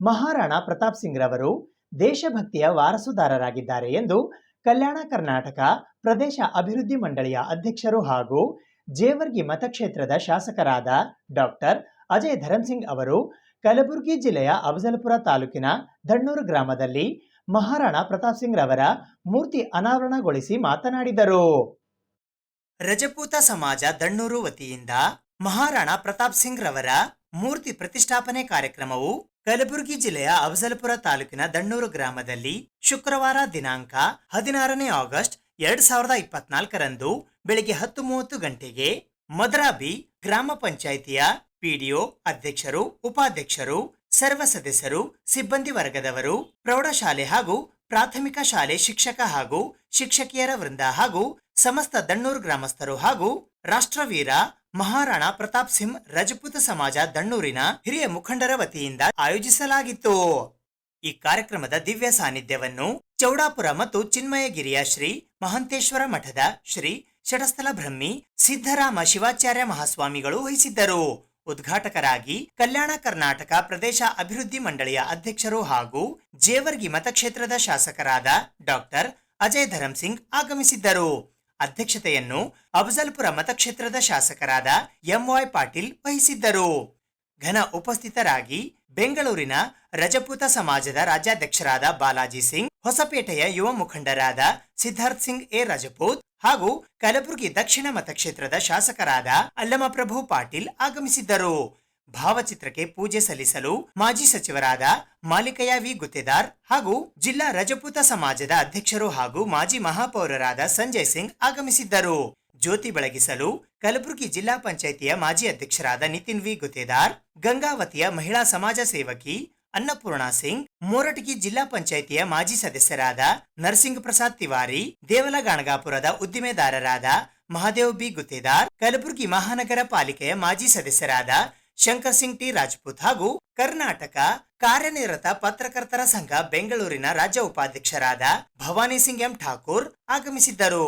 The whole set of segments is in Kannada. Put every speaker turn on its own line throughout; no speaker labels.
ಮಹಾರಾಣಾ ಪ್ರತಾಪ್ ಸಿಂಗ್ ರವರು ದೇಶಭಕ್ತಿಯ ವಾರಸುದಾರರಾಗಿದ್ದಾರೆ ಎಂದು ಕಲ್ಯಾಣ ಕರ್ನಾಟಕ ಪ್ರದೇಶ ಅಭಿವೃದ್ಧಿ ಮಂಡಳಿಯ ಅಧ್ಯಕ್ಷರು ಹಾಗೂ ಜೇವರ್ಗಿ ಮತಕ್ಷೇತ್ರದ ಶಾಸಕರಾದ ಡಾಕ್ಟರ್ ಅಜಯ್ ಧರಂಸಿಂಗ್ ಅವರು ಕಲಬುರಗಿ ಜಿಲ್ಲೆಯ ಅಫಜಲಪುರ ತಾಲೂಕಿನ ದಣ್ಣೂರು ಗ್ರಾಮದಲ್ಲಿ ಮಹಾರಾಣಾ ಪ್ರತಾಪ್ ಸಿಂಗ್ ರವರ ಮೂರ್ತಿ ಅನಾವರಣಗೊಳಿಸಿ ಮಾತನಾಡಿದರು. ರಜಪೂತ ಸಮಾಜ ದಣ್ಣೂರು ವತಿಯಿಂದ ಮಹಾರಾಣಾ ಪ್ರತಾಪ್ ಸಿಂಗ್ ರವರ ಮೂರ್ತಿ ಪ್ರತಿಷ್ಠಾಪನೆ ಕಾರ್ಯಕ್ರಮವು ಕಲಬುರಗಿ ಜಿಲ್ಲೆಯ ಅಫಜಲಪುರ ತಾಲೂಕಿನ ದಣ್ಣೂರು ಗ್ರಾಮದಲ್ಲಿ ಶುಕ್ರವಾರ ದಿನಾಂಕ 16ನೇ ಆಗಸ್ಟ್ 2024ರಂದು ಬೆಳಿಗ್ಗೆ 10:30 ಗಂಟೆಗೆ ಮದರಾಬಿ ಗ್ರಾಮ ಪಂಚಾಯಿತಿಯ ಪಿಡಿಒ ಅಧ್ಯಕ್ಷರು, ಉಪಾಧ್ಯಕ್ಷರು, ಸರ್ವ ಸದಸ್ಯರು, ಸಿಬ್ಬಂದಿ ವರ್ಗದವರು, ಪ್ರೌಢಶಾಲೆ ಹಾಗೂ ಪ್ರಾಥಮಿಕ ಶಾಲೆ ಶಿಕ್ಷಕ ಹಾಗೂ ಶಿಕ್ಷಕಿಯರ ವೃಂದ ಹಾಗೂ ಸಮಸ್ತ ದಣ್ಣೂರು ಗ್ರಾಮಸ್ಥರು ಹಾಗೂ ರಾಷ್ಟ್ರವೀರ ಮಹಾರಾಣಾ ಪ್ರತಾಪ್ ಸಿಂಗ್ ರಜಪೂತ ಸಮಾಜ ದಣ್ಣೂರಿನ ಹಿರಿಯ ಮುಖಂಡರ ವತಿಯಿಂದ ಆಯೋಜಿಸಲಾಗಿತ್ತು. ಈ ಕಾರ್ಯಕ್ರಮದ ದಿವ್ಯ ಸಾನ್ನಿಧ್ಯವನ್ನು ಚೌಡಾಪುರ ಮತ್ತು ಚಿನ್ಮಯಗಿರಿಯ ಶ್ರೀ ಮಹಂತೇಶ್ವರ ಮಠದ ಶ್ರೀ ಷಟಸ್ಥಲ ಬ್ರಹ್ಮಿ ಸಿದ್ದರಾಮ ಶಿವಾಚಾರ್ಯ ಮಹಾಸ್ವಾಮಿಗಳು ವಹಿಸಿದ್ದರು. ಉದ್ಘಾಟಕರಾಗಿ ಕಲ್ಯಾಣ ಕರ್ನಾಟಕ ಪ್ರದೇಶ ಅಭಿವೃದ್ಧಿ ಮಂಡಳಿಯ ಅಧ್ಯಕ್ಷರು ಹಾಗೂ ಜೇವರ್ಗಿ ಮತಕ್ಷೇತ್ರದ ಶಾಸಕರಾದ ಡಾಕ್ಟರ್ ಅಜಯ್ ಧರಂಸಿಂಗ್ ಆಗಮಿಸಿದ್ದರು. ಅಧ್ಯಕ್ಷತೆಯನ್ನು ಅಫಜಲಪುರ ಮತಕ್ಷೇತ್ರದ ಶಾಸಕರಾದ ಎಂವೈ ಪಾಟೀಲ್ ವಹಿಸಿದ್ದರು. ಘನ ಉಪಸ್ಥಿತರಾಗಿ ಬೆಂಗಳೂರಿನ ರಜಪೂತ ಸಮಾಜದ ರಾಜ್ಯಾಧ್ಯಕ್ಷರಾದ ಬಾಲಾಜಿ ಸಿಂಗ್, ಹೊಸಪೇಟೆಯ ಯುವ ಮುಖಂಡರಾದ ಸಿದ್ಧಾರ್ಥ್ ಸಿಂಗ್ ಎ ರಜಪೂತ್ ಹಾಗೂ ಕಲಬುರಗಿ ದಕ್ಷಿಣ ಮತಕ್ಷೇತ್ರದ ಶಾಸಕರಾದ ಅಲ್ಲಮಪ್ರಭು ಪಾಟೀಲ್ ಆಗಮಿಸಿದ್ದರು. ಭಾವಚಿತ್ರಕ್ಕೆ ಪೂಜೆ ಸಲ್ಲಿಸಲು ಮಾಜಿ ಸಚಿವರಾದ ಮಾಲಿಕಯ್ಯ ವಿ ಗುತ್ತೇದಾರ್ ಹಾಗೂ ಜಿಲ್ಲಾ ರಜಪೂತ ಸಮಾಜದ ಅಧ್ಯಕ್ಷರು ಹಾಗೂ ಮಾಜಿ ಮಹಾಪೌರರಾದ ಸಂಜಯ್ ಸಿಂಗ್ ಆಗಮಿಸಿದ್ದರು. ಜ್ಯೋತಿ ಬೆಳಗಿಸಲು ಕಲಬುರಗಿ ಜಿಲ್ಲಾ ಪಂಚಾಯಿತಿಯ ಮಾಜಿ ಅಧ್ಯಕ್ಷರಾದ ನಿತಿನ್ ವಿ ಗುತ್ತೇದಾರ್, ಗಂಗಾವತಿಯ ಮಹಿಳಾ ಸಮಾಜ ಸೇವಕಿ ಅನ್ನಪೂರ್ಣಾ ಸಿಂಗ್, ಮೋರಟಗಿ ಜಿಲ್ಲಾ ಪಂಚಾಯಿತಿಯ ಮಾಜಿ ಸದಸ್ಯರಾದ ನರಸಿಂಗ್ ಪ್ರಸಾದ್ ತಿವಾರಿ, ದೇವಲಗಾಣಗಾಪುರದ ಉದ್ದಿಮೆದಾರರಾದ ಮಹಾದೇವ್ ಬಿ ಗುತ್ತೇದಾರ್, ಕಲಬುರಗಿ ಮಹಾನಗರ ಪಾಲಿಕೆಯ ಮಾಜಿ ಸದಸ್ಯರಾದ ಶಂಕರ್ ಸಿಂಗ್ ಟಿ ರಾಜ್ಪೂತ್ ಹಾಗೂ ಕರ್ನಾಟಕ ಕಾರ್ಯನಿರತ ಪತ್ರಕರ್ತರ ಸಂಘ ಬೆಂಗಳೂರಿನ ರಾಜ್ಯ ಉಪಾಧ್ಯಕ್ಷರಾದ ಭವಾನಿ ಸಿಂಗ್ ಎಂ ಠಾಕೂರ್ ಆಗಮಿಸಿದ್ದರು.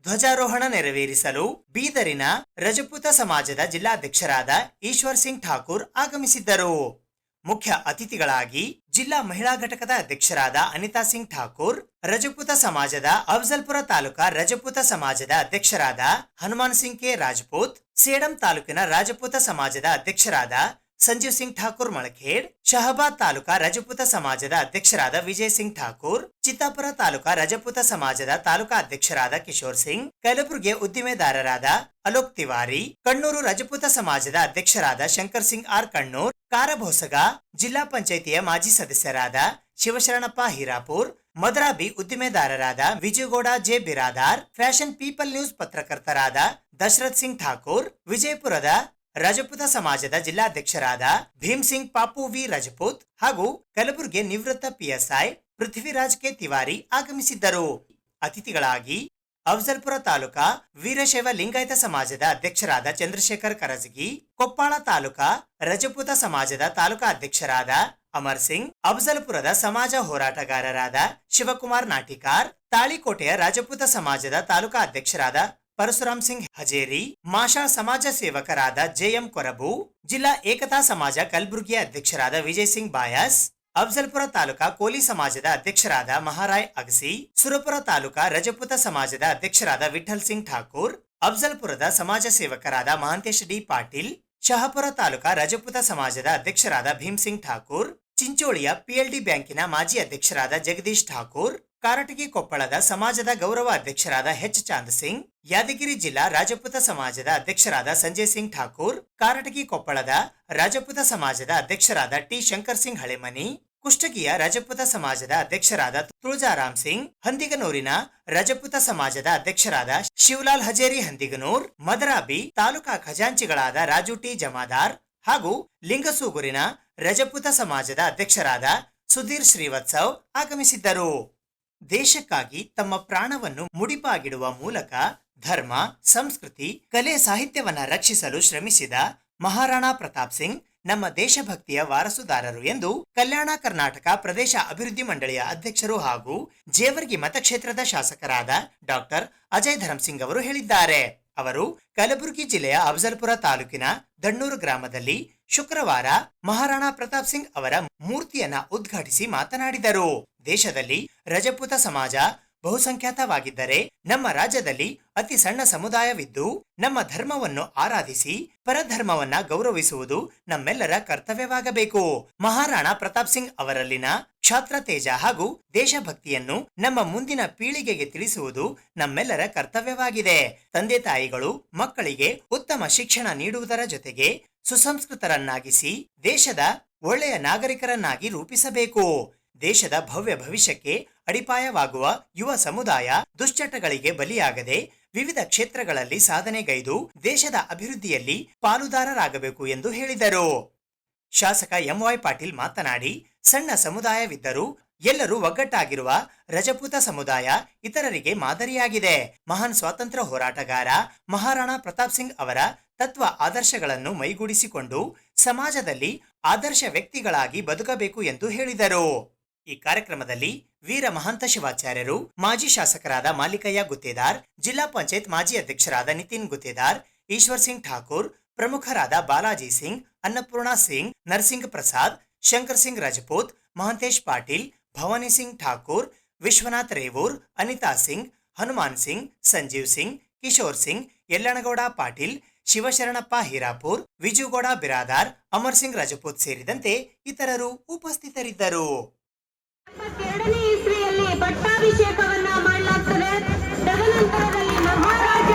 ಧ್ವಜಾರೋಹಣ ನೆರವೇರಿಸಲು ಬೀದರಿನ ರಜಪೂತ ಸಮಾಜದ ಜಿಲ್ಲಾಧ್ಯಕ್ಷರಾದ ಈಶ್ವರ್ ಸಿಂಗ್ ಠಾಕೂರ್ ಆಗಮಿಸಿದ್ದರು. ಮುಖ್ಯ ಅತಿಥಿಗಳಾಗಿ ಜಿಲ್ಲಾ ಮಹಿಳಾ ಘಟಕದ ಅಧ್ಯಕ್ಷರಾದ ಅನಿತಾ ಸಿಂಗ್ ಠಾಕೂರ್, ರಜಪೂತ ಸಮಾಜದ ಅಫಜಲ್ಪುರ ತಾಲೂಕಾ ರಜಪೂತ ಸಮಾಜದ ಅಧ್ಯಕ್ಷರಾದ ಹನುಮಾನ್ ಸಿಂಗ್ ಕೆ ರಾಜಪೂತ್, ಸೇಡಂ ತಾಲೂಕಿನ ರಾಜಪೂತ ಸಮಾಜದ ಅಧ್ಯಕ್ಷರಾದ ಸಂಜೀವ್ ಸಿಂಗ್ ಠಾಕೂರ್ ಮಳಖೇಡ್, ಶಹಬಾದ್ ತಾಲೂಕಾ ರಜಪೂತ ಸಮಾಜದ ಅಧ್ಯಕ್ಷರಾದ ವಿಜಯ್ ಸಿಂಗ್ ಠಾಕೂರ್, ಚಿತ್ತಾಪುರ ತಾಲೂಕಾ ರಜಪೂತ ಸಮಾಜದ ತಾಲೂಕಾ ಅಧ್ಯಕ್ಷರಾದ ಕಿಶೋರ್ ಸಿಂಗ್, ಕಲಬುರಗಿ ಉದ್ದಿಮೆದಾರರಾದ ಅಲೋಕ್ ತಿವಾರಿ, ಕಣ್ಣೂರು ರಜಪೂತ ಸಮಾಜದ ಅಧ್ಯಕ್ಷರಾದ ಶಂಕರ್ ಸಿಂಗ್ ಆರ್ ಕಣ್ಣೂರ್, ಕಾರಭೋಸಗ ಜಿಲ್ಲಾ ಪಂಚಾಯಿತಿಯ ಮಾಜಿ ಸದಸ್ಯರಾದ ಶಿವಶರಣಪ್ಪ ಹೀರಾಪುರ್, ಮದರಾಬಿ ಉದ್ದಿಮೆದಾರರಾದ Vijayagowda J Biradar, fashion people news ಪತ್ರಕರ್ತರಾದ ದಶರಥ್ ಸಿಂಗ್ ಠಾಕೂರ್, ವಿಜಯಪುರದ ರಜಪೂತ ಸಮಾಜದ ಜಿಲ್ಲಾಧ್ಯಕ್ಷರಾದ ಭೀಮ್ ಸಿಂಗ್ ಪಾಪು ವಿ ರಜಪೂತ್ ಹಾಗೂ ಕಲಬುರಗಿ ನಿವೃತ್ತ ಪಿಎಸ್ಐ ಪೃಥ್ವಿರಾಜ್ ಕೆ ತಿವಾರಿ ಆಗಮಿಸಿದ್ದರು. ಅತಿಥಿಗಳಾಗಿ ಅಫಜಲ್ಪುರ ತಾಲೂಕಾ ವೀರಶೈವ ಲಿಂಗಾಯತ ಸಮಾಜದ ಅಧ್ಯಕ್ಷರಾದ ಚಂದ್ರಶೇಖರ್ ಕರಜಗಿ, ಕೊಪ್ಪಾಳ ತಾಲೂಕಾ ರಜಪೂತ ಸಮಾಜದ ತಾಲೂಕಾ ಅಧ್ಯಕ್ಷರಾದ ಅಮರ್ ಸಿಂಗ್, ಅಫಜಲ್ಪುರದ ಸಮಾಜ ಹೋರಾಟಗಾರರಾದ ಶಿವಕುಮಾರ್ ನಾಟಿಕಾರ್, ತಾಳಿಕೋಟೆಯ ರಾಜಪೂತ ಸಮಾಜದ ತಾಲೂಕಾ ಅಧ್ಯಕ್ಷರಾದ ಪರಶುರಾಮ್ ಸಿಂಗ್ ಹಜೇರಿ, ಮಾಷಾ ಸಮಾಜ ಸೇವಕರಾದ ಜೆಎಂ ಕೊರಬು, ಜಿಲ್ಲಾ ಏಕತಾ ಸಮಾಜ ಕಲಬುರಗಿಯ ಅಧ್ಯಕ್ಷರಾದ ವಿಜಯ್ ಸಿಂಗ್ ಬಾಯಸ್, ಅಫಜಲ್ಪುರ ತಾಲೂಕಾ ಕೋಲಿ ಸಮಾಜದ ಅಧ್ಯಕ್ಷರಾದ ಮಹಾರಾಯ್ ಅಗಸಿ, ಸುರಪುರ ತಾಲೂಕಾ ರಜಪೂತ ಸಮಾಜದ ಅಧ್ಯಕ್ಷರಾದ ವಿಠಲ್ ಸಿಂಗ್ ಠಾಕೂರ್, ಅಫಜಲ್ಪುರದ ಸಮಾಜ ಸೇವಕರಾದ ಮಹಾಂತೇಶ್ ಡಿ ಪಾಟೀಲ್, ಶಹಪುರ ತಾಲೂಕಾ ರಜಪೂತ ಸಮಾಜದ ಅಧ್ಯಕ್ಷರಾದ ಭೀಮ್ ಸಿಂಗ್ ಠಾಕೂರ್, ಚಿಂಚೋಳಿಯ ಪಿಎಲ್ಡಿ ಬ್ಯಾಂಕಿನ ಮಾಜಿ ಅಧ್ಯಕ್ಷರಾದ ಜಗದೀಶ್ ಠಾಕೂರ್, ಕಾರಟಗಿ ಕೊಪ್ಪಳದ ಸಮಾಜದ ಗೌರವ ಅಧ್ಯಕ್ಷರಾದ ಎಚ್ ಚಾಂದ್ ಸಿಂಗ್, ಯಾದಗಿರಿ ಜಿಲ್ಲಾ ರಾಜಪೂತ ಸಮಾಜದ ಅಧ್ಯಕ್ಷರಾದ ಸಂಜಯ್ ಸಿಂಗ್ ಠಾಕೂರ್, ಕಾರಟಗಿ ಕೊಪ್ಪಳದ ರಾಜಪೂತ ಸಮಾಜದ ಅಧ್ಯಕ್ಷರಾದ ಟಿ ಶಂಕರ್ ಸಿಂಗ್ ಹಳೆಮನಿ, ಕುಷ್ಟಗಿಯ ರಜಪೂತ ಸಮಾಜದ ಅಧ್ಯಕ್ಷರಾದ ತುಳಜಾರಾಮ್ ಸಿಂಗ್, ಹಂದಿಗನೂರಿನ ರಜಪೂತ ಸಮಾಜದ ಅಧ್ಯಕ್ಷರಾದ ಶಿವಲಾಲ್ ಹಜೇರಿ ಹಂದಿಗನೂರ್, ಮದರಾಬಿ ತಾಲೂಕಾ ಖಜಾಂಚಿಗಳಾದ ರಾಜು ಟಿ ಜಮಾದಾರ್ ಹಾಗೂ ಲಿಂಗಸೂಗೂರಿನ ರಜಪೂತ ಸಮಾಜದ ಅಧ್ಯಕ್ಷರಾದ ಸುಧೀರ್ ಶ್ರೀವತ್ಸವ್ ಆಗಮಿಸಿದ್ದರು. ದೇಶಕ್ಕಾಗಿ ತಮ್ಮ ಪ್ರಾಣವನ್ನು ಮುಡಿಪಾಗಿಡುವ ಮೂಲಕ ಧರ್ಮ, ಸಂಸ್ಕೃತಿ, ಕಲೆ, ಸಾಹಿತ್ಯವನ್ನ ರಕ್ಷಿಸಲು ಶ್ರಮಿಸಿದ ಮಹಾರಾಣಾ ಪ್ರತಾಪ್ ಸಿಂಗ್ ನಮ್ಮ ದೇಶಭಕ್ತಿಯ ವಾರಸುದಾರರು ಎಂದು ಕಲ್ಯಾಣ ಕರ್ನಾಟಕ ಪ್ರದೇಶ ಅಭಿವೃದ್ಧಿ ಮಂಡಳಿಯ ಅಧ್ಯಕ್ಷರು ಹಾಗೂ ಜೇವರ್ಗಿ ಮತಕ್ಷೇತ್ರದ ಶಾಸಕರಾದ ಡಾಕ್ಟರ್ ಅಜಯ್ ಧರಂಸಿಂಗ್ ಅವರು ಹೇಳಿದ್ದಾರೆ. ಅವರು ಕಲಬುರಗಿ ಜಿಲ್ಲೆಯ ಅಫಜಲ್ಪುರ ತಾಲೂಕಿನ ದಣ್ಣೂರು ಗ್ರಾಮದಲ್ಲಿ ಶುಕ್ರವಾರ ಮಹಾರಾಣಾ ಪ್ರತಾಪ್ ಸಿಂಗ್ ಅವರ ಮೂರ್ತಿಯನ್ನ ಉದ್ಘಾಟಿಸಿ ಮಾತನಾಡಿದರು. ದೇಶದಲ್ಲಿ ರಜಪೂತ ಸಮಾಜ ಬಹುಸಂಖ್ಯಾತವಾಗಿದ್ದರೆ ನಮ್ಮ ರಾಜ್ಯದಲ್ಲಿ ಅತಿ ಸಣ್ಣ ಸಮುದಾಯವಿದ್ದು ನಮ್ಮ ಧರ್ಮವನ್ನು ಆರಾಧಿಸಿ ಪರಧರ್ಮವನ್ನ ಗೌರವಿಸುವುದು ನಮ್ಮೆಲ್ಲರ ಕರ್ತವ್ಯವಾಗಬೇಕು. ಮಹಾರಾಣಾ ಪ್ರತಾಪ್ ಸಿಂಗ್ ಅವರಲ್ಲಿನ ಕ್ಷಾತ್ರ ತೇಜ ಹಾಗೂ ದೇಶಭಕ್ತಿಯನ್ನು ನಮ್ಮ ಮುಂದಿನ ಪೀಳಿಗೆಗೆ ತಿಳಿಸುವುದು ನಮ್ಮೆಲ್ಲರ ಕರ್ತವ್ಯವಾಗಿದೆ. ತಂದೆ ತಾಯಿಗಳು ಮಕ್ಕಳಿಗೆ ಉತ್ತಮ ಶಿಕ್ಷಣ ನೀಡುವುದರ ಜೊತೆಗೆ ಸುಸಂಸ್ಕೃತರನ್ನಾಗಿಸಿ ದೇಶದ ಒಳ್ಳೆಯ ನಾಗರಿಕರನ್ನಾಗಿ ರೂಪಿಸಬೇಕು. ದೇಶದ ಭವ್ಯ ಭವಿಷ್ಯಕ್ಕೆ ಅಡಿಪಾಯವಾಗುವ ಯುವ ಸಮುದಾಯ ದುಶ್ಚಟಗಳಿಗೆ ಬಲಿಯಾಗದೆ ವಿವಿಧ ಕ್ಷೇತ್ರಗಳಲ್ಲಿ ಸಾಧನೆಗೈದು ದೇಶದ ಅಭಿವೃದ್ಧಿಯಲ್ಲಿ ಪಾಲುದಾರರಾಗಬೇಕು ಎಂದು ಹೇಳಿದರು. ಶಾಸಕ ಎಂವೈ ಪಾಟೀಲ್ ಮಾತನಾಡಿ, ಸಣ್ಣ ಸಮುದಾಯವಿದ್ದರೂ ಎಲ್ಲರೂ ಒಗ್ಗಟ್ಟಾಗಿರುವ ರಜಪೂತ ಸಮುದಾಯ ಇತರರಿಗೆ ಮಾದರಿಯಾಗಿದೆ. ಮಹಾನ್ ಸ್ವಾತಂತ್ರ್ಯ ಹೋರಾಟಗಾರ ಮಹಾರಾಣಾ ಪ್ರತಾಪ್ ಸಿಂಗ್ ಅವರ ತತ್ವ ಆದರ್ಶಗಳನ್ನು ಮೈಗೂಡಿಸಿಕೊಂಡು ಸಮಾಜದಲ್ಲಿ ಆದರ್ಶ ವ್ಯಕ್ತಿಗಳಾಗಿ ಬದುಕಬೇಕು ಎಂದು ಹೇಳಿದರು. ಈ ಕಾರ್ಯಕ್ರಮದಲ್ಲಿ ವೀರ ಮಹಾಂತ ಶಿವಾಚಾರ್ಯರು, ಮಾಜಿ ಶಾಸಕರಾದ ಮಾಲಿಕಯ್ಯ ಗುತ್ತೇದಾರ್, ಜಿಲ್ಲಾ ಪಂಚಾಯತ್ ಮಾಜಿ ಅಧ್ಯಕ್ಷರಾದ ನಿತಿನ್ ಗುತ್ತೇದಾರ್, ಈಶ್ವರ್ ಸಿಂಗ್ ಠಾಕೂರ್, ಪ್ರಮುಖರಾದ ಬಾಲಾಜಿ ಸಿಂಗ್, ಅನ್ನಪೂರ್ಣ ಸಿಂಗ್, ನರಸಿಂಗ್ ಪ್ರಸಾದ್, ಶಂಕರ್ ಸಿಂಗ್ ರಜಪೂತ್, ಮಹಂತೇಶ್ ಪಾಟೀಲ್, ಭವಾನಿ ಸಿಂಗ್ ಠಾಕೂರ್, ವಿಶ್ವನಾಥ್ ರೇವೂರ್, ಅನಿತಾ ಸಿಂಗ್, ಹನುಮಾನ್ ಸಿಂಗ್, ಸಂಜೀವ್ ಸಿಂಗ್, ಕಿಶೋರ್ ಸಿಂಗ್, ಯಲ್ಲಣಗೌಡ ಪಾಟೀಲ್, ಶಿವಶರಣಪ್ಪ ಹೀರಾಪುರ್, ವಿಜುಗೌಡ ಬಿರಾದಾರ್, ಅಮರ್ ಸಿಂಗ್ ರಜಪೂತ್ ಸೇರಿದಂತೆ ಇತರರು ಉಪಸ್ಥಿತರಿದ್ದರು.
72ನೇ ಇಸ್ವಿಯಲ್ಲಿ ಪಟ್ಟಾಭಿಷೇಕವನ್ನ ಮಾಡಲಾಗ್ತದೆ. ತದನಂತರದಲ್ಲಿ ಮಹಾರಾಜ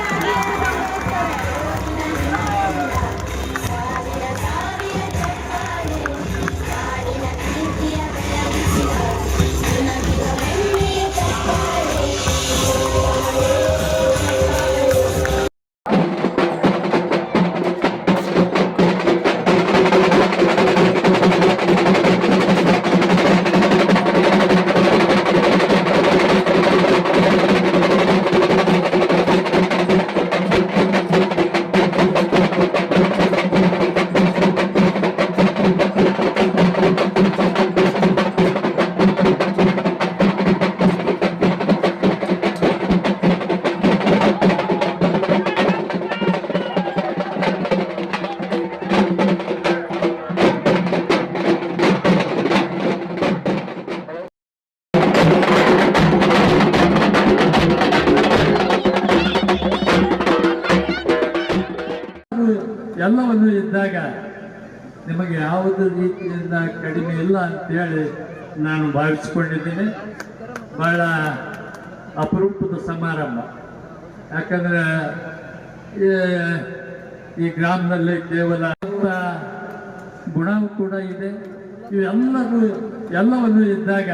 ಎಲ್ಲವನ್ನು ಇದ್ದಾಗ ನಿಮಗೆ ಯಾವುದೇ ರೀತಿಯಿಂದ ಕಡಿಮೆ ಇಲ್ಲ ಅಂತೇಳಿ ನಾನು ಭಾವಿಸ್ಕೊಂಡಿದ್ದೀನಿ. ಬಹಳ ಅಪರೂಪದ ಸಮಾರಂಭ. ಯಾಕಂದರೆ ಈ ಗ್ರಾಮದಲ್ಲಿ ಕೇವಲ ಗುಣ ಕೂಡ ಇದೆ. ಎಲ್ಲವನ್ನು ಇದ್ದಾಗ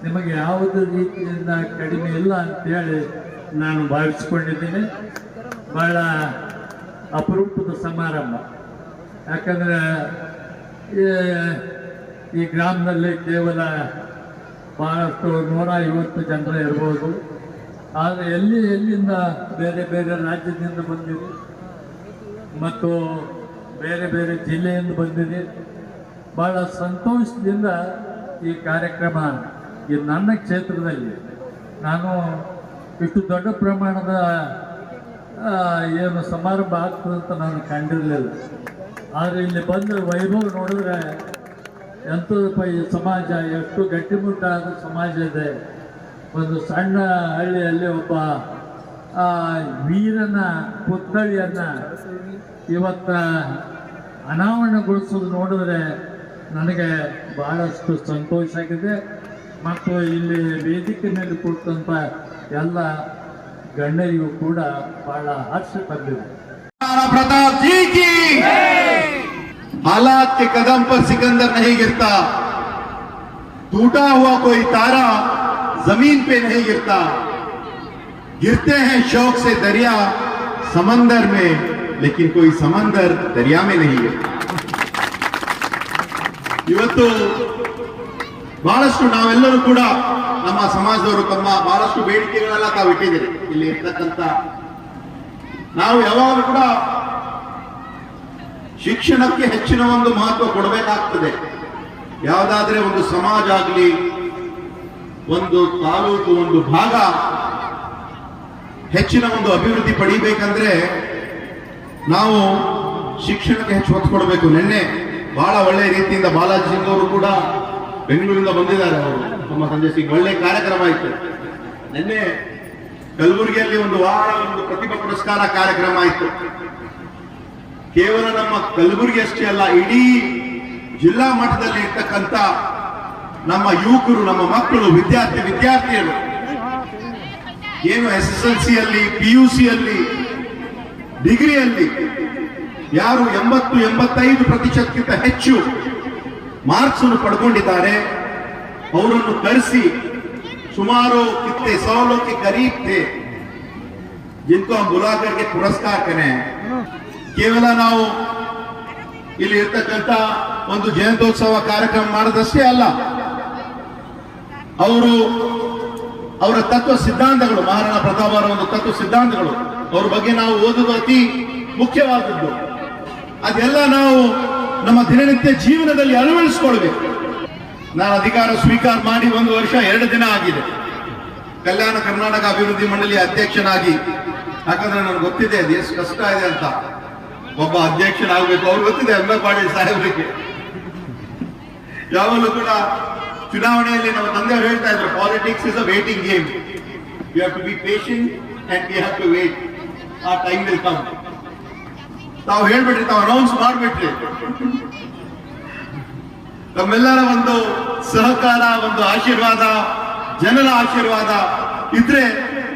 ನಿಮಗೆ ಯಾವುದೇ ರೀತಿಯಿಂದ ಕಡಿಮೆ ಇಲ್ಲ ಅಂತೇಳಿ ನಾನು ಭಾವಿಸ್ಕೊಂಡಿದ್ದೀನಿ. ಬಹಳ ಅಪರೂಪದ ಸಮಾರಂಭ. ಯಾಕಂದರೆ ಈ ಗ್ರಾಮದಲ್ಲಿ ಕೇವಲ ಭಾಳಷ್ಟು 150 ಜನರು ಇರ್ಬೋದು. ಆದರೆ ಎಲ್ಲಿಂದ ಬೇರೆ ಬೇರೆ ರಾಜ್ಯದಿಂದ ಬಂದಿದೆ ಮತ್ತು ಬೇರೆ ಬೇರೆ ಜಿಲ್ಲೆಯಿಂದ ಬಂದಿದೆ. ಭಾಳ ಸಂತೋಷದಿಂದ ಈ ಕಾರ್ಯಕ್ರಮ ಈ ನನ್ನ ಕ್ಷೇತ್ರದಲ್ಲಿ ನಾನು ಇಷ್ಟು ದೊಡ್ಡ ಪ್ರಮಾಣದ ಏನು ಸಮಾರಂಭ ಆಗ್ತದಂತ ನಾನು ಕಂಡಿರಲಿಲ್ಲ. ಆದರೆ ಇಲ್ಲಿ ಬಂದ ವೈಭವ ನೋಡಿದ್ರೆ ಎಂಥದಪ್ಪ ಈ ಸಮಾಜ, ಎಷ್ಟು ಗಟ್ಟಿಮುಟ್ಟಾದ ಸಮಾಜ ಇದೆ. ಒಂದು ಸಣ್ಣ ಹಳ್ಳಿಯಲ್ಲಿ ಒಬ್ಬ ವೀರನ ಪುತ್ಥಳಿಯನ್ನು ಇವತ್ತು ಅನಾವರಣಗೊಳಿಸೋದು ನೋಡಿದ್ರೆ ನನಗೆ ಬಹಳಷ್ಟು ಸಂತೋಷ ಆಗಿದೆ. ಮತ್ತು ಇಲ್ಲಿ ವೇದಿಕೆ ಮೇಲೆ ಕೂತಂಥ ಎಲ್ಲ गणरियों कूड़ा बड़ा हर्ष बंदिದೆ।
प्रताप जी की हालात के कदम पर सिकंदर नहीं गिरता, टूटा हुआ कोई तारा जमीन पे नहीं गिरता, गिरते हैं शौक से दरिया समंदर में, लेकिन कोई समंदर दरिया में नहीं गिरता। ಇವತ್ತು ಬಹಳಷ್ಟು ನಾವೆಲ್ಲರೂ ಕೂಡ ನಮ್ಮ ಸಮಾಜದವರು ತಮ್ಮ ಬಹಳಷ್ಟು ಬೇಡಿಕೆಗಳೆಲ್ಲ ತಾವು ಇಟ್ಟಿದ್ದೀರಿ. ಇಲ್ಲಿ ಇರ್ತಕ್ಕಂಥ ನಾವು ಯಾವಾಗಲೂ ಕೂಡ ಶಿಕ್ಷಣಕ್ಕೆ ಹೆಚ್ಚಿನ ಒಂದು ಮಹತ್ವ ಕೊಡಬೇಕಾಗ್ತದೆ. ಯಾವುದಾದ್ರೆ ಒಂದು ಸಮಾಜ ಆಗಲಿ, ಒಂದು ತಾಲೂಕು, ಒಂದು ಭಾಗ ಹೆಚ್ಚಿನ ಒಂದು ಅಭಿವೃದ್ಧಿ ಪಡಿಬೇಕಂದ್ರೆ ನಾವು ಶಿಕ್ಷಣಕ್ಕೆ ಹೆಚ್ಚು ಒತ್ತು ಕೊಡಬೇಕು. ನಿನ್ನೆ ಬಹಳ ಒಳ್ಳೆಯ ರೀತಿಯಿಂದ ಬಾಲಾಜಿ ಸಿಂಗ್ ಅವರು ಕೂಡ ಬೆಂಗಳೂರಿಂದ ಬಂದಿದ್ದಾರೆ. ಅವರು ತಮ್ಮ ಸಂಜೆ ಸಿಂಗ್ ಒಳ್ಳೆ ಕಾರ್ಯಕ್ರಮ ಇತ್ತು. ನಿನ್ನೆ ಕಲಬುರಗಿಯಲ್ಲಿ ಒಂದು ವಾರ ಒಂದು ಪ್ರತಿಭಾ ಪುರಸ್ಕಾರ ಕಾರ್ಯಕ್ರಮ ಇತ್ತು. ಕೇವಲ ನಮ್ಮ ಕಲಬುರಗಿ ಅಷ್ಟೇ ಅಲ್ಲ, ಇಡೀ ಜಿಲ್ಲಾ ಮಟ್ಟದಲ್ಲಿ ಇರ್ತಕ್ಕಂಥ ನಮ್ಮ ಯುವಕರು, ನಮ್ಮ ಮಕ್ಕಳು, ವಿದ್ಯಾರ್ಥಿಗಳು ಏನು SSLC ಅಲ್ಲಿ, PUC ಅಲ್ಲಿ, ಡಿಗ್ರಿಯಲ್ಲಿ ಯಾರು 80-85% ಹೆಚ್ಚು ಮಾರ್ಕ್ಸ್ ಅನ್ನು ಪಡ್ಕೊಂಡಿದ್ದಾರೆ ಅವರನ್ನು ಕರೆಸಿ ಸುಮಾರು कितने 100 लोग के करीब थे जिनको हम बुला करके पुरस्कार करें. ಕೇವಲ ನಾವು ಇಲ್ಲಿ ಇರ್ತಕ್ಕಂಥ ಒಂದು ಜಯಂತ್ಯೋತ್ಸವ ಕಾರ್ಯಕ್ರಮ ಮಾಡೋದಷ್ಟೇ ಅಲ್ಲ, ಅವರ ತತ್ವ ಸಿದ್ಧಾಂತಗಳು, ಮಹಾರಾಣಾ ಪ್ರತಾಪ್ ಅವರ ಒಂದು ತತ್ವ ಸಿದ್ಧಾಂತಗಳು, ಅವ್ರ ಬಗ್ಗೆ ನಾವು ಓದುವುದು ಅತಿ ಮುಖ್ಯವಾದದ್ದು. ಅದೆಲ್ಲ ನಾವು ನಮ್ಮ ದಿನನಿತ್ಯ ಜೀವನದಲ್ಲಿ ಅಳವಡಿಸಿಕೊಳ್ಬೇಕು. ನಾನು ಅಧಿಕಾರ ಸ್ವೀಕಾರ ಮಾಡಿ 1 ವರ್ಷ 2 ದಿನ ಆಗಿದೆ. ಕಲ್ಯಾಣ ಕರ್ನಾಟಕ ಅಭಿವೃದ್ಧಿ ಮಂಡಳಿ ಅಧ್ಯಕ್ಷನಾಗಿ. ಯಾಕಂದ್ರೆ ನನಗೆ ಗೊತ್ತಿದೆ ಅದು ಎಷ್ಟು ಕಷ್ಟ ಇದೆ ಅಂತ. ಒಬ್ಬ ಅಧ್ಯಕ್ಷನಾಗಬೇಕು, ಅವ್ರು ಗೊತ್ತಿದೆ ಎಂ ಎ ಪಾಟೀಲ್ ಸಾಹೇಬರಿಗೆ. ಯಾವಾಗಲೂ ಕೂಡ ಚುನಾವಣೆಯಲ್ಲಿ ನಮ್ಮ ತಂದೆಯವರು ಹೇಳ್ತಾ ಇದ್ರು, politics is a waiting game. You have to be patient and you have to wait. ಆ ಟೈಮ್ ವಿಲ್ ಕಮ್. ತಾವು ಹೇಳ್ಬಿಟ್ರಿ, ತಾವು ಅನೌನ್ಸ್ ಮಾಡ್ಬಿಟ್ರಿ. ನಮ್ಮೆಲ್ಲರ ಒಂದು ಸಹಕಾರ, ಒಂದು ಆಶೀರ್ವಾದ, ಜನರ ಆಶೀರ್ವಾದ ಇದ್ರೆ,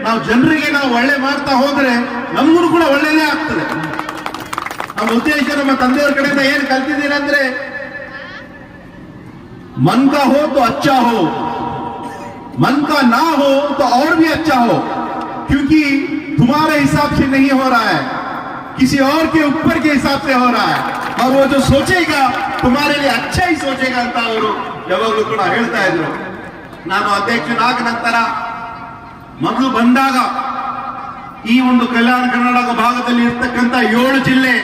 ನಾವು ಜನರಿಗೆ ನಾವು ಒಳ್ಳೆ ಮಾಡ್ತಾ ಹೋದ್ರೆ ನಮಗೂ ಕೂಡ ಒಳ್ಳೆಯದೇ ಆಗ್ತದೆ. ನಮ್ಮ ಉದ್ದೇಶ, ನಮ್ಮ ತಂದೆಯವರ ಕಡೆಯಿಂದ ಏನು ಕಲ್ತಿದ್ದೀರಂದ್ರೆ, मन का हो तो अच्छा हो, मन का ना हो तो और भी अच्छा हो, क्योंकि तुम्हारे हिसाब से नहीं हो रहा है, किसी और के ऊपर के हिसाब से हो रहा है, और वो जो सोचेगा तुम्हारे लिए अच्छा ही सोचेगा ಅಂತ ಅವರು ಯಾವಾಗಲೂ ಕೂಡ ಹೇಳ್ತಾ ಇದ್ರು. ನಾನು ಅಧ್ಯಕ್ಷನಾದ ನಂತರ ಮೊದಲು ಬಂದಾಗ ಈ ಒಂದು ಕಲ್ಯಾಣ ಕರ್ನಾಟಕ ಭಾಗದಲ್ಲಿ ಇರ್ತಕ್ಕಂಥ 7 ಜಿಲ್ಲೆ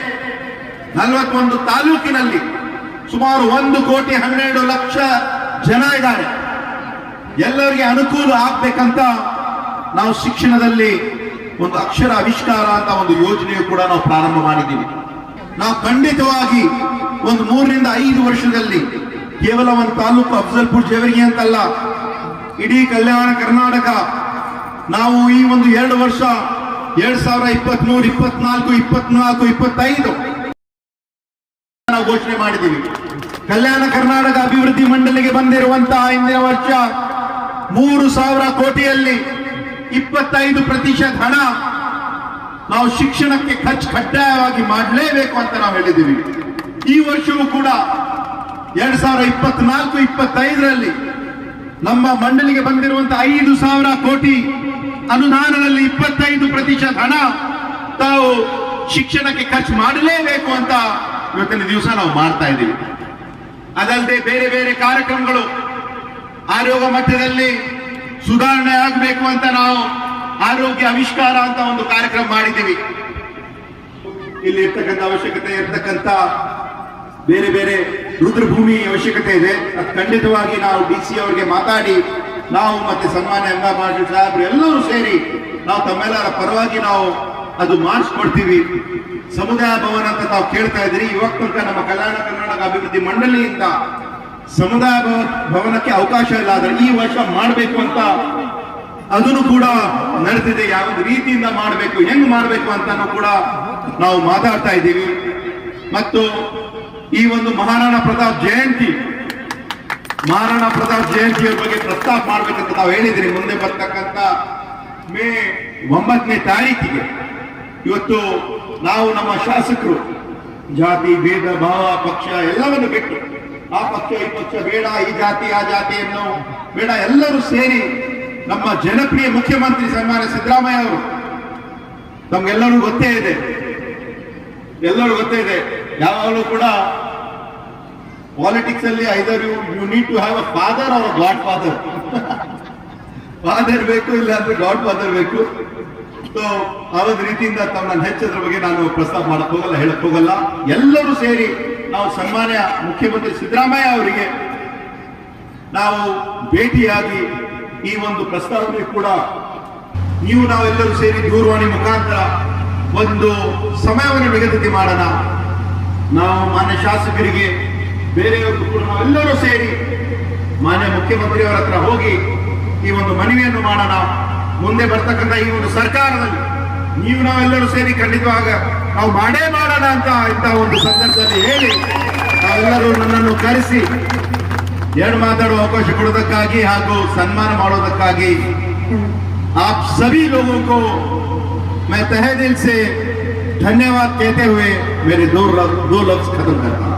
41 ತಾಲೂಕಿನಲ್ಲಿ ಸುಮಾರು 1,12,00,000 ಜನ ಇದ್ದಾರೆ. ಎಲ್ಲರಿಗೆ ಅನುಕೂಲ ಆಗ್ಬೇಕಂತ ನಾವು ಶಿಕ್ಷಣದಲ್ಲಿ ಒಂದು ಅಕ್ಷರ ಆವಿಷ್ಕಾರ ಅಂತ ಒಂದು ಯೋಜನೆಯು ಕೂಡ ನಾವು ಪ್ರಾರಂಭ ಮಾಡಿದ್ದೀವಿ. ನಾವು ಖಂಡಿತವಾಗಿ ಒಂದು 3ರಿಂದ 5 ವರ್ಷದಲ್ಲಿ ಕೇವಲ ಒಂದು ತಾಲೂಕು ಅಫ್ಜಲ್ಪುರ್ ಜೇವರ್ಗಿ ಅಂತಲ್ಲ, ಇಡೀ ಕಲ್ಯಾಣ ಕರ್ನಾಟಕ ನಾವು ಈ ಒಂದು 2 ವರ್ಷ 2023, 24, 24, 25 ನಾವು ಘೋಷಣೆ ಮಾಡಿದ್ದೀವಿ. ಕಲ್ಯಾಣ ಕರ್ನಾಟಕ ಅಭಿವೃದ್ಧಿ ಮಂಡಳಿಗೆ ಬಂದಿರುವಂತಹ ಇಂದಿನ ವರ್ಷ 3,000 ಕೋಟಿಯಲ್ಲಿ 25% ಹಣ ನಾವು ಶಿಕ್ಷಣಕ್ಕೆ ಖರ್ಚು ಕಡ್ಡಾಯವಾಗಿ ಮಾಡಲೇಬೇಕು ಅಂತ ನಾವು ಹೇಳಿದ್ದೀವಿ. ಈ ವರ್ಷವೂ ಕೂಡ 2024, 25ರಲ್ಲಿ ನಮ್ಮ ಮಂಡಳಿಗೆ ಬಂದಿರುವಂತಹ 5,000 ಕೋಟಿ ಅನುದಾನದಲ್ಲಿ 25% ಹಣ ತಾವು ಶಿಕ್ಷಣಕ್ಕೆ ಖರ್ಚು ಮಾಡಲೇಬೇಕು ಅಂತ ಇವತ್ತಿನ ದಿವಸ ನಾವು ಮಾಡ್ತಾ ಇದ್ದೀವಿ. ಅದಲ್ಲದೆ ಬೇರೆ ಬೇರೆ ಕಾರ್ಯಕ್ರಮಗಳು, ಆರೋಗ್ಯ ಮಟ್ಟದಲ್ಲಿ ಸುಧಾರಣೆ ಆಗಬೇಕು ಅಂತ ನಾವು ಆರೋಗ್ಯ ಆವಿಷ್ಕಾರ ಅಂತ ಒಂದು ಕಾರ್ಯಕ್ರಮ ಮಾಡಿದ್ದೀವಿ. ಇಲ್ಲಿ ಇರ್ತಕ್ಕಂಥ ಅವಶ್ಯಕತೆ ಇರ್ತಕ್ಕಂಥ ಬೇರೆ ಬೇರೆ ರುದ್ರಭೂಮಿ ಅವಶ್ಯಕತೆ ಇದೆ. ಅದು ಖಂಡಿತವಾಗಿ ನಾವು DC ಅವರಿಗೆ ಮಾತಾಡಿ, ನಾವು ಮತ್ತೆ ಸನ್ಮಾನ್ಯ ಎಂ ಪಾಟೀಲ್ ಸಾಹೇಬರು ಎಲ್ಲರೂ ಸೇರಿ ನಾವು ತಮ್ಮೆಲ್ಲರ ಪರವಾಗಿ ನಾವು ಅದು ಮಾಡಿಸ್ಕೊಡ್ತೀವಿ. ಸಮುದಾಯ ಭವನ ಅಂತ ತಾವು ಕೇಳ್ತಾ ಇದ್ರಿ. ಇವಾಗ ತನಕ ನಮ್ಮ ಕಲ್ಯಾಣ ಕರ್ನಾಟಕ ಅಭಿವೃದ್ಧಿ ಮಂಡಳಿಯಿಂದ ಸಮುದಾಯ ಭವನಕ್ಕೆ ಅವಕಾಶ ಇಲ್ಲ, ಆದ್ರೆ ಈ ವರ್ಷ ಮಾಡಬೇಕು ಅಂತ ಅದನ್ನು ಕೂಡ ನಡೆದಿದೆ. ಯಾವ ರೀತಿಯಿಂದ ಮಾಡಬೇಕು, ಹೆಂಗ್ ಮಾಡಬೇಕು ಅಂತಾನು ಕೂಡ ನಾವು ಮಾತಾಡ್ತಾ ಇದ್ದೀವಿ. ಮತ್ತು ಈ ಒಂದು ಮಹಾರಾಣಾ ಪ್ರತಾಪ್ ಜಯಂತಿಯ ಬಗ್ಗೆ ಪ್ರಸ್ತಾಪ ಮಾಡ್ಬೇಕಂತ ತಾವು ಹೇಳಿದ್ರಿ. ಮುಂದೆ ಬರ್ತಕ್ಕಂಥ ಮೇ 9ನೇ ತಾರೀಕಿಗೆ ಇವತ್ತು ನಾವು ನಮ್ಮ ಶಾಸಕರು ಜಾತಿ ಭೇದ ಭಾವ ಪಕ್ಷ ಎಲ್ಲವನ್ನು ಬಿಟ್ಟು, ಆ ಪಕ್ಷ ಈ ಪಕ್ಷ ಬೇಡ, ಈ ಜಾತಿ ಆ ಜಾತಿಯನ್ನು ಬೇಡ, ಎಲ್ಲರೂ ಸೇರಿ ನಮ್ಮ ಜನಪ್ರಿಯ ಮುಖ್ಯಮಂತ್ರಿ ಸನ್ಮಾನ್ಯ ಸಿದ್ದರಾಮಯ್ಯ ಅವರು, ತಮ್ಗೆಲ್ಲರೂ ಗೊತ್ತೇ ಇದೆ, ಯಾವಾಗಲೂ ಕೂಡ ಪಾಲಿಟಿಕ್ಸ್ ಅಲ್ಲಿ either you need to have a father or godfather. Father ಬೇಕು, ಇಲ್ಲ ಅಂದ್ರೆ ಗಾಡ್ ಫಾದರ್ ಬೇಕು. ಸೊ ಆ ಒಂದು ರೀತಿಯಿಂದ ನನ್ನ ಹೆಚ್ಚದ್ರ ಬಗ್ಗೆ ನಾನು ಪ್ರಸ್ತಾಪ ಮಾಡಕ್ ಹೋಗಲ್ಲ, ಹೇಳಕ್ ಹೋಗಲ್ಲ. ಎಲ್ಲರೂ ಸೇರಿ ನಾವು ಸನ್ಮಾನ್ಯ ಮುಖ್ಯಮಂತ್ರಿ ಸಿದ್ದರಾಮಯ್ಯ ಅವರಿಗೆ ನಾವು ಭೇಟಿಯಾಗಿ ಈ ಒಂದು ಪ್ರಸ್ತಾವನೆ ಕೂಡ ನೀವು ನಾವೆಲ್ಲರೂ ಸೇರಿ ದೂರವಾಣಿ ಮುಖಾಂತರ ಒಂದು ಸಮಯವನ್ನು ನಿಗದಿತ ಮಾಡೋಣ. ನಾವು ಮಾನ್ಯ ಶಾಸಕರಿಗೆ, ಬೇರೆಯವರು ಕೂಡ ನಾವೆಲ್ಲರೂ ಸೇರಿ ಮಾನ್ಯ ಮುಖ್ಯಮಂತ್ರಿಯವರ ಹತ್ರ ಹೋಗಿ ಈ ಒಂದು ಮನವಿಯನ್ನು ಮಾಡೋಣ. ಮುಂದೆ ಬರ್ತಕ್ಕಂಥ ಈ ಒಂದು ಸರ್ಕಾರದಲ್ಲಿ ನೀವು ನಾವೆಲ್ಲರೂ ಸೇರಿ ಖಂಡಿತವಾಗ ನಾವು ಮಾಡೇ ಮಾಡೋಣ ಅಂತ ಇಂಥ ಒಂದು ಸಂದರ್ಭದಲ್ಲಿ ಹೇಳಿ ನಾವೆಲ್ಲರೂ ನನ್ನನ್ನು ಕರೆಸಿ ಎರಡು ಮಾತಾಡುವ ಅವಕಾಶ ಕೊಡೋದಕ್ಕಾಗಿ ಹಾಗೂ ಸನ್ಮಾನ ಮಾಡೋದಕ್ಕಾಗಿ आप सभी लोगों को मैं तहे दिल से धन्यवाद कहते हुए मेरे दो लफ्ज खत्म करता हूं.